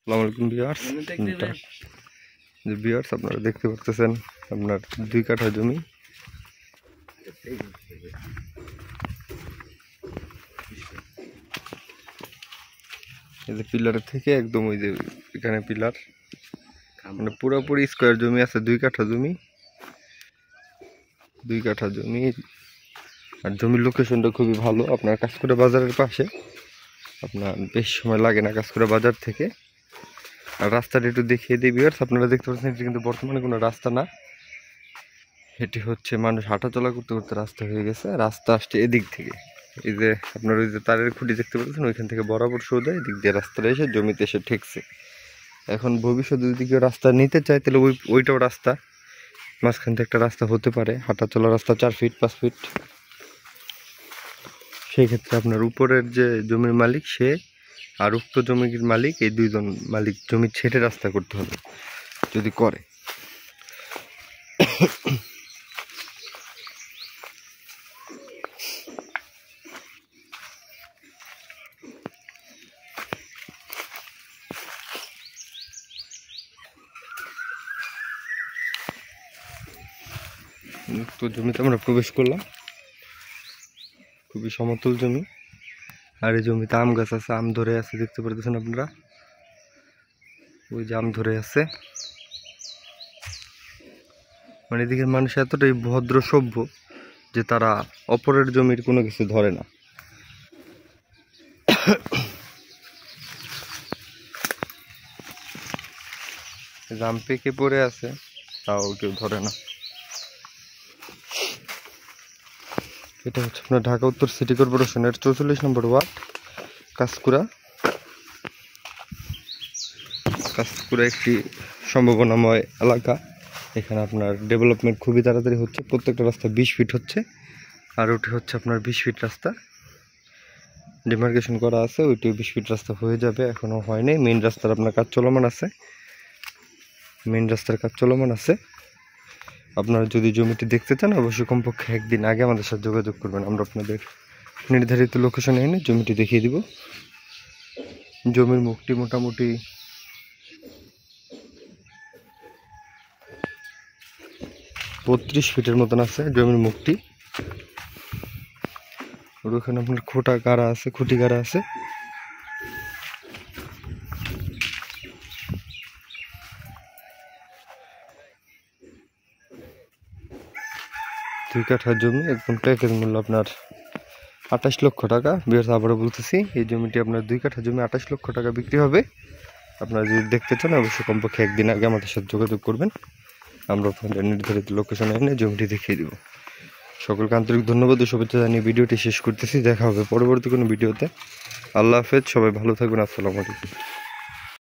আসসালামু আলাইকুম viewers. Viewers আপনারা দেখতে পাচ্ছেন আপনার 2 কাঠা জমি। এই যে পিলারের থেকে একদম ওই যে এখানে পিলার, মানে পুরোপুরি স্কোয়ার জমি আছে। 2 কাঠা জমি, 2 কাঠা জমি। আর জমির লোকেশনটা খুবই ভালো, আপনার কাঁচকুড়া বাজারের পাশে। আপনার বেশ সময় লাগে না কাঁচকুড়া বাজার থেকে। আর রাস্তাটা একটু দেখিয়ে দিই ভিউয়ার্স। আপনারা দেখতে পাচ্ছেন এটি কিন্তু বর্তমানে কোনো রাস্তা না, এটি হচ্ছে মানুষ হাঁটাচলা করতে করতে রাস্তা হয়ে গেছে। রাস্তা আসছে এদিক থেকে, এই যে আপনার ওই যে তারের খুঁটি দেখতে পাচ্ছেন ওইখান থেকে বরাবর সোজা এদিক দিয়ে রাস্তাটা এসে জমিতে এসে ঠেকছে। এখন ভবিষ্যতে যদি কেউ রাস্তা নিতে চায় তাহলে ওইটাও রাস্তা, মাঝখান থেকে একটা রাস্তা হতে পারে, হাঁটাচলা রাস্তা 4 ফিট 5 ফিট। সেই ক্ষেত্রে আপনার উপরের যে জমির মালিক সে আর উক্ত জমির মালিক, এই 2 জন মালিক জমি ছেড়ে রাস্তা করতে হবে যদি করে। তো জমিতে আমরা প্রবেশ করলাম, খুবই সমতল জমি। আর এই জমিতে আম গাছ আছে, আম ধরে আছে, দেখতে পারতেছেন আপনারা। ওই যে আম ধরে আছে। মানে এদিকের মানুষ এতটাই ভদ্র সভ্য যে তারা অপরের জমির কোনো কিছু ধরে না। আম পেকে পড়ে আছে, তাও কেউ ধরে না। এটা হচ্ছে আপনার ঢাকা উত্তর সিটি কর্পোরেশনের 44 নম্বর ওয়ার্ড, কাঁচকুড়া। কাঁচকুড়া একটি সম্ভাবনাময় এলাকা। এখানে আপনার ডেভেলপমেন্ট খুবই তাড়াতাড়ি হচ্ছে। প্রত্যেকটা রাস্তা 20 ফিট হচ্ছে, আর ওটি হচ্ছে আপনার 20 ফিট রাস্তা ডিমার্কেশন করা আছে। ওইটিও 20 ফিট রাস্তা হয়ে যাবে, এখনও হয়নি। মেইন রাস্তার আপনার কাজ চলমান আছে, মেইন রাস্তার কাজ চলমান আছে। আপনারা যদি জমিটি দেখতে চান অবশ্যই কমপক্ষে একদিন আগে আমাদের সাথে যোগাযোগ করবেন। আমরা আপনাদের নির্ধারিত লোকেশনে এনে জমিটি দেখিয়ে দিব। জমির মুখটি মোটামুটি 32 ফিটের মতন আছে জমির মুখটি। আর ওখানে আপনার খুঁটি গাড়া আছে। 2 কাঠা জমি, একদম প্যাকেজ মূল্য আপনার 28 লক্ষ টাকা। বিয়ার্স আবারও বলতেছি, এই জমিটি আপনার 2 কাঠা জমি 28 লক্ষ টাকা বিক্রি হবে। আপনারা যদি দেখতে চান অবশ্যই কমপক্ষে একদিন আগে আমাদের সাথে যোগাযোগ করবেন। আমরা আপনাদের নির্ধারিত লোকেশনে এনে জমিটি দেখিয়ে দেব। সকলকে আন্তরিক ধন্যবাদ ও শুভেচ্ছা জানিয়ে ভিডিওটি শেষ করতেছি। দেখা হবে পরবর্তী কোনো ভিডিওতে। আল্লাহ হাফেজ, সবাই ভালো থাকবেন। আসসালামু আলাইকুম।